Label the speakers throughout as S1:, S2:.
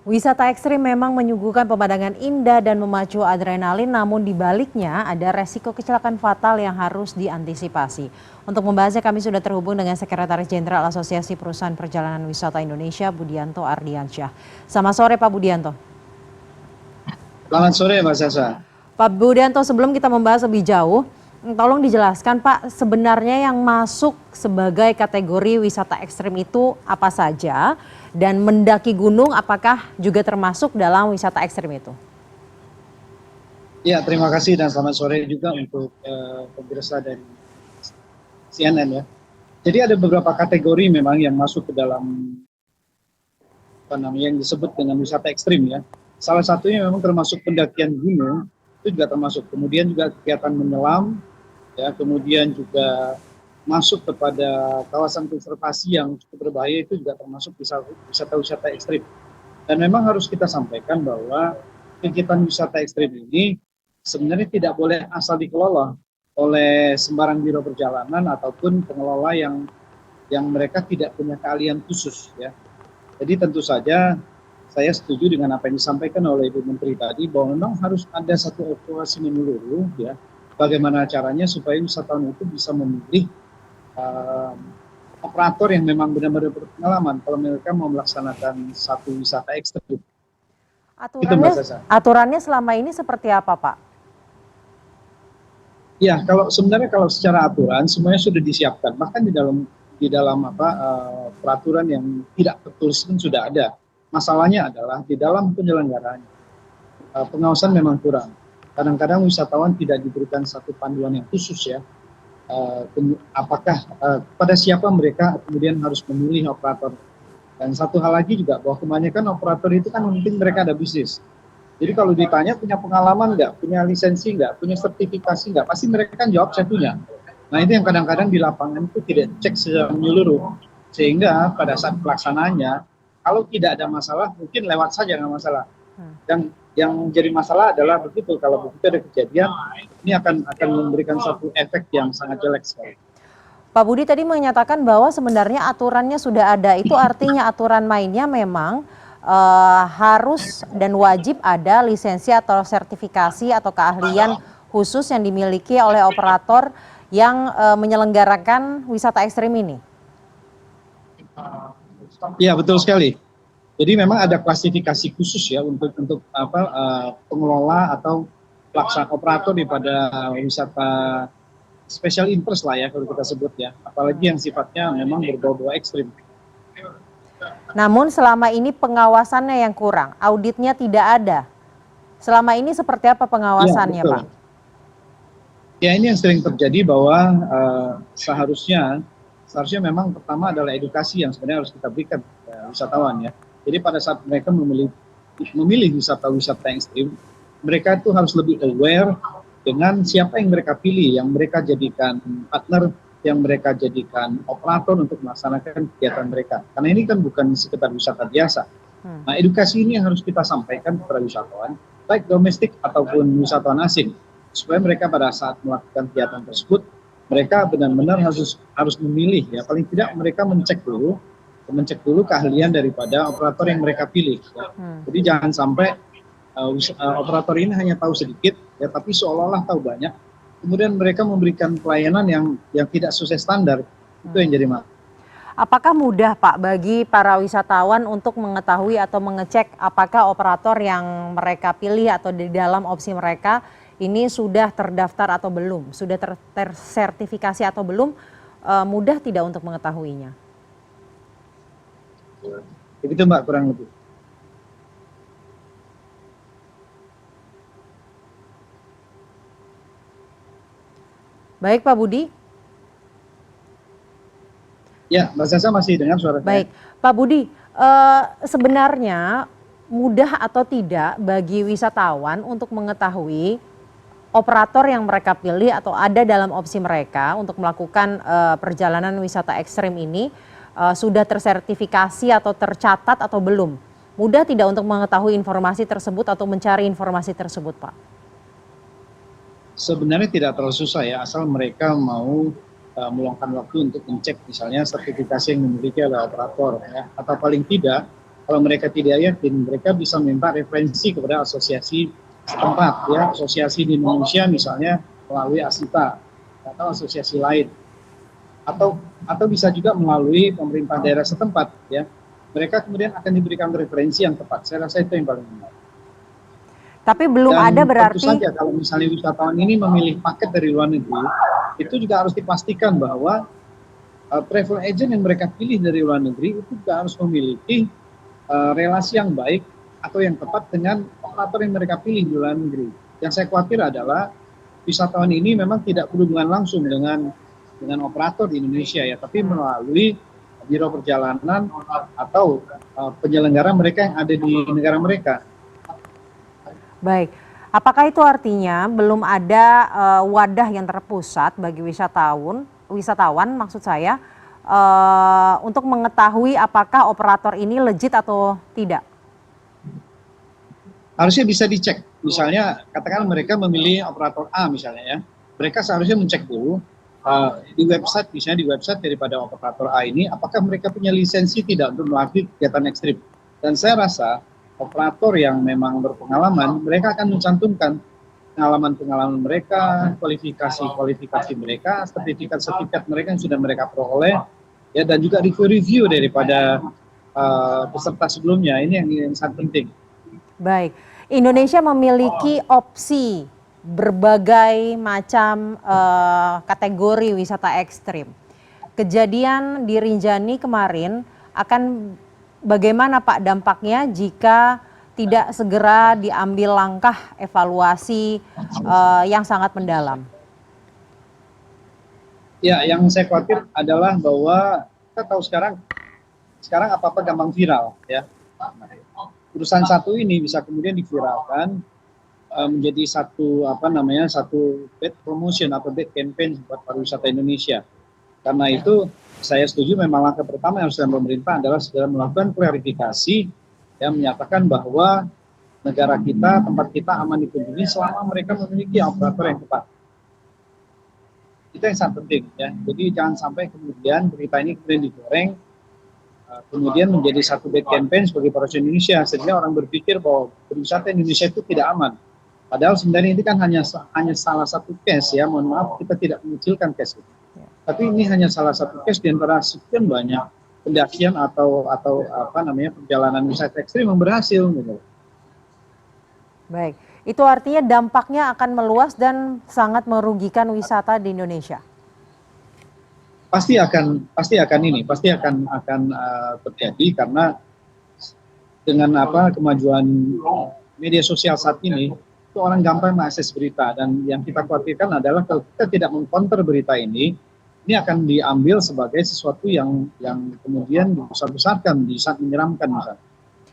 S1: Wisata ekstrim memang menyuguhkan pemandangan indah dan memacu adrenalin, namun di baliknya ada resiko kecelakaan fatal yang harus diantisipasi. Untuk membahasnya kami sudah terhubung dengan Sekretaris Jenderal Asosiasi Perusahaan Perjalanan Wisata Indonesia, Budianto Ardiansyah. Selamat sore Pak Budianto.
S2: Selamat sore Mbak Sasa.
S1: Pak Budianto, sebelum kita membahas lebih jauh, tolong dijelaskan Pak, sebenarnya yang masuk sebagai kategori wisata ekstrim itu apa saja? Dan mendaki gunung apakah juga termasuk dalam wisata ekstrim itu?
S2: Ya, terima kasih dan selamat sore juga untuk pemirsa dari CNN ya. Jadi ada beberapa kategori memang yang masuk ke dalam apa namanya yang disebut dengan wisata ekstrim ya. Salah satunya memang termasuk pendakian gunung, itu juga termasuk. Kemudian juga kegiatan menyelam, ya, kemudian juga masuk kepada kawasan konservasi yang cukup berbahaya, itu juga termasuk wisata-wisata ekstrim. Dan memang harus kita sampaikan bahwa kegiatan wisata ekstrim ini sebenarnya tidak boleh asal dikelola oleh sembarang biro perjalanan ataupun pengelola yang mereka tidak punya keahlian khusus ya. Jadi tentu saja saya setuju dengan apa yang disampaikan oleh Ibu Menteri tadi bahwa memang harus ada satu evaluasi menyeluruh ya, bagaimana caranya supaya wisatawan itu bisa memilih operator yang memang benar-benar berpengalaman kalau mereka mau melaksanakan satu wisata ekstrim.
S1: Aturannya selama ini seperti apa Pak?
S2: Ya, sebenarnya kalau secara aturan semuanya sudah disiapkan, bahkan di dalam peraturan yang tidak tertulis pun sudah ada. Masalahnya adalah di dalam penyelenggaraan pengawasan memang kurang. Kadang-kadang wisatawan tidak diberikan satu panduan yang khusus ya. Apakah pada siapa mereka kemudian harus memilih operator. Dan satu hal lagi juga bahwa kebanyakan operator itu kan mungkin mereka ada bisnis. Jadi kalau ditanya punya pengalaman nggak, punya lisensi nggak, punya sertifikasi nggak, pasti mereka kan jawab saya punya. Nah itu yang kadang-kadang di lapangan itu tidak cek secara menyeluruh. Sehingga pada saat pelaksanaannya, kalau tidak ada masalah, mungkin lewat saja nggak masalah. Dan yang jadi masalah adalah begitu, kalau begitu ada kejadian, ini akan memberikan satu efek yang sangat jelek sekali.
S1: Pak Budi tadi menyatakan bahwa sebenarnya aturannya sudah ada, itu artinya aturan mainnya memang harus dan wajib ada lisensi atau sertifikasi atau keahlian khusus yang dimiliki oleh operator yang menyelenggarakan wisata ekstrim ini.
S2: Iya betul sekali. Jadi memang ada klasifikasi khusus ya untuk pengelola atau pelaksana operator daripada wisata special interest lah ya kalau kita sebut ya. Apalagi yang sifatnya memang berbau-bau ekstrim.
S1: Namun selama ini pengawasannya yang kurang, auditnya tidak ada. Selama ini seperti apa pengawasannya,
S2: ya,
S1: Pak?
S2: Ya ini yang sering terjadi bahwa seharusnya memang pertama adalah edukasi yang sebenarnya harus kita berikan ke wisatawan ya. Jadi pada saat mereka memilih wisata-wisata ekstrim, mereka itu harus lebih aware dengan siapa yang mereka pilih, yang mereka jadikan partner, yang mereka jadikan operator untuk melaksanakan kegiatan mereka. Karena ini kan bukan sekedar wisata biasa. Nah edukasi ini yang harus kita sampaikan kepada wisatawan, baik domestik ataupun wisatawan asing, supaya mereka pada saat melakukan kegiatan tersebut, mereka benar-benar harus memilih ya, paling tidak mereka mencek dulu keahlian daripada operator yang mereka pilih. Ya. Jadi jangan sampai operator ini hanya tahu sedikit, ya tapi seolah-olah tahu banyak. Kemudian mereka memberikan pelayanan yang tidak sesuai standar, itu yang jadi masalah.
S1: Apakah mudah Pak bagi para wisatawan untuk mengetahui atau mengecek apakah operator yang mereka pilih atau di dalam opsi mereka ini sudah terdaftar atau belum, sudah tersertifikasi atau belum, mudah tidak untuk mengetahuinya?
S2: Begitu Mbak, kurang lebih.
S1: Baik Pak Budi.
S2: Ya, Mbak Sasa masih dengar suara saya.
S1: Baik, Pak Budi, sebenarnya mudah atau tidak bagi wisatawan untuk mengetahui operator yang mereka pilih atau ada dalam opsi mereka untuk melakukan perjalanan wisata ekstrim ini sudah tersertifikasi atau tercatat atau belum? Mudah tidak untuk mengetahui informasi tersebut atau mencari informasi tersebut, Pak?
S2: Sebenarnya tidak terlalu susah ya, asal mereka mau meluangkan waktu untuk mencek misalnya sertifikasi yang dimiliki oleh operator ya, atau paling tidak Kalau mereka tidak yakin, mereka bisa minta referensi kepada asosiasi setempat, ya, asosiasi di Indonesia misalnya melalui ASITA atau asosiasi lain, atau bisa juga melalui pemerintah daerah setempat, ya. Mereka kemudian akan diberikan referensi yang tepat. Saya rasa itu yang paling benar.
S1: Tapi belum
S2: Dan
S1: ada
S2: tentu
S1: berarti.
S2: saja kalau misalnya wisatawan ini memilih paket dari luar negeri, itu juga harus dipastikan bahwa travel agent yang mereka pilih dari luar negeri itu juga harus memiliki relasi yang baik atau yang tepat dengan operator yang mereka pilih di luar negeri. Yang saya khawatir adalah wisatawan ini memang tidak berhubungan langsung dengan operator di Indonesia, ya, tapi melalui biro perjalanan atau penyelenggara mereka yang ada di negara mereka.
S1: Baik, apakah itu artinya belum ada wadah yang terpusat bagi wisatawan maksud saya, untuk mengetahui apakah operator ini legit atau tidak?
S2: Harusnya bisa dicek. Misalnya katakan mereka memilih operator A misalnya, ya, mereka seharusnya mencek dulu di website, misalnya di website daripada operator A ini, apakah mereka punya lisensi tidak untuk melakukan kegiatan ekstrim. Dan saya rasa operator yang memang berpengalaman, mereka akan mencantumkan pengalaman mereka, kualifikasi mereka, sertifikat mereka yang sudah mereka peroleh, ya, dan juga review daripada peserta sebelumnya. Ini yang sangat penting.
S1: Baik, Indonesia memiliki opsi berbagai macam kategori wisata ekstrim. Kejadian di Rinjani kemarin akan bagaimana Pak dampaknya jika tidak segera diambil langkah evaluasi yang sangat mendalam?
S2: Ya, yang saya khawatir adalah bahwa kita tahu sekarang apa-apa gampang viral, ya. Urusan satu ini bisa kemudian diviralkan menjadi satu bad promotion atau bad campaign buat pariwisata Indonesia. Karena itu saya setuju memang langkah pertama yang harus dilakukan pemerintah adalah segera melakukan klarifikasi yang menyatakan bahwa negara kita, tempat kita aman dikunjungi selama mereka memiliki operator yang tepat. Itu yang sangat penting, ya. Jadi jangan sampai kemudian berita ini kemudian digoreng, kemudian menjadi satu bad campaign sebagai pariwisata Indonesia, sehingga orang berpikir bahwa pariwisata Indonesia itu tidak aman. Padahal sebenarnya ini kan hanya salah satu case, ya. Mohon maaf, kita tidak mengecilkan case itu. Tapi ini hanya salah satu case di antara sekian banyak pendakian atau perjalanan wisata ekstrim yang berhasil, gitu.
S1: Baik, itu artinya dampaknya akan meluas dan sangat merugikan wisata di Indonesia.
S2: Pasti akan terjadi karena dengan kemajuan media sosial saat ini, itu orang gampang mengakses berita, dan yang kita khawatirkan adalah kalau kita tidak mengcounter berita ini akan diambil sebagai sesuatu yang kemudian dibesar-besarkan, sangat menyeramkan misalnya.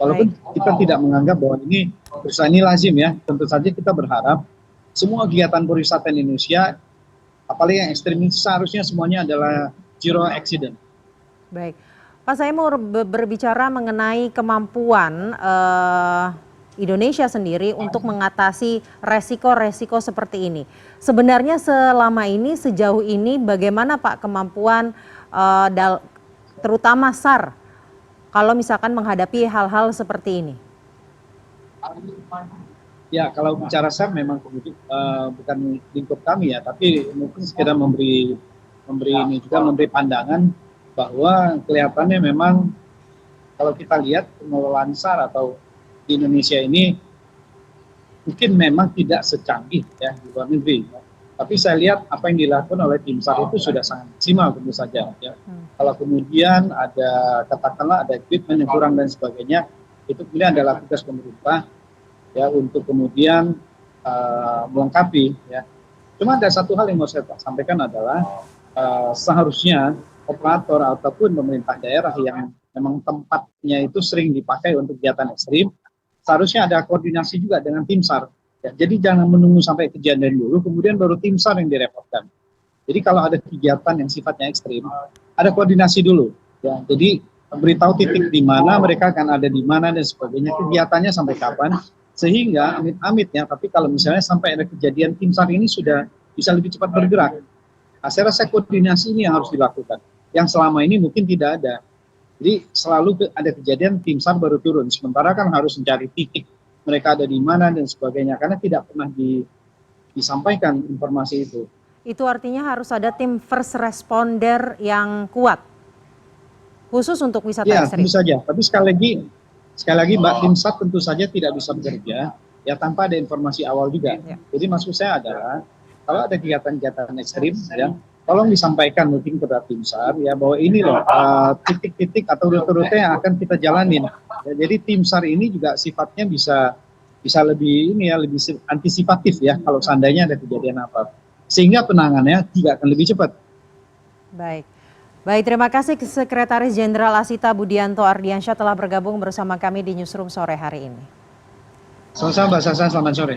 S2: Walaupun kita tidak menganggap bahwa ini perusahaan ini lazim, ya, tentu saja kita berharap semua kegiatan pariwisata Indonesia, apalagi yang ekstrim, seharusnya semuanya adalah zero accident.
S1: Baik, Pak, saya mau berbicara mengenai kemampuan Indonesia sendiri untuk mengatasi resiko-resiko seperti ini. Sebenarnya selama ini, sejauh ini bagaimana Pak kemampuan terutama SAR kalau misalkan menghadapi hal-hal seperti ini?
S2: Ya, kalau bicara SAR memang bukan lingkup kami, ya, tapi mungkin sekedar memberi pandangan bahwa kelihatannya memang kalau kita lihat pengelolaan SAR atau di Indonesia ini mungkin memang tidak secanggih, ya, di luar negeri. Tapi saya lihat apa yang dilakukan oleh tim SAR itu sudah sangat maksimal tentu saja, ya. Kalau kemudian katakanlah ada equipment yang kurang dan sebagainya, itu kemudian adalah tugas pemerintah, ya, untuk kemudian melengkapi, ya. Cuma ada satu hal yang mau saya sampaikan adalah seharusnya operator ataupun pemerintah daerah yang memang tempatnya itu sering dipakai untuk kegiatan ekstrim, seharusnya ada koordinasi juga dengan tim SAR. Ya, jadi jangan menunggu sampai kejadian dulu, kemudian baru tim SAR yang direpotkan. Jadi kalau ada kegiatan yang sifatnya ekstrim, ada koordinasi dulu. Ya, jadi beritahu titik di mana mereka akan ada di mana dan sebagainya, kegiatannya sampai kapan, sehingga amit-amitnya. Tapi kalau misalnya sampai ada kejadian, tim SAR ini sudah bisa lebih cepat bergerak. Nah, saya rasa koordinasi ini yang harus dilakukan, yang selama ini mungkin tidak ada. Jadi selalu ada kejadian tim SAR baru turun, sementara kan harus mencari titik mereka ada di mana dan sebagainya, karena tidak pernah disampaikan informasi itu.
S1: Itu artinya harus ada tim first responder yang kuat, khusus untuk wisata
S2: Ya,
S1: ekstrim.
S2: tentu saja. Tapi sekali lagi Mbak, tim SAR tentu saja tidak bisa bekerja ya tanpa ada informasi awal juga.
S1: Ya.
S2: Jadi maksud saya adalah kalau ada kegiatan-kegiatan ekstrim ya, tolong disampaikan mungkin kepada tim SAR ya bahwa ini loh titik-titik atau rute-rute yang akan kita jalanin. Ya, jadi tim SAR ini juga sifatnya bisa lebih lebih antisipatif ya kalau seandainya ada kejadian apa, sehingga penanganannya juga akan lebih cepat.
S1: Baik. Baik, terima kasih Sekretaris Jenderal Asita Budianto Ardiansyah telah bergabung bersama kami di Newsroom sore hari ini.
S2: Sama-sama Mbak Sasa, selamat sore.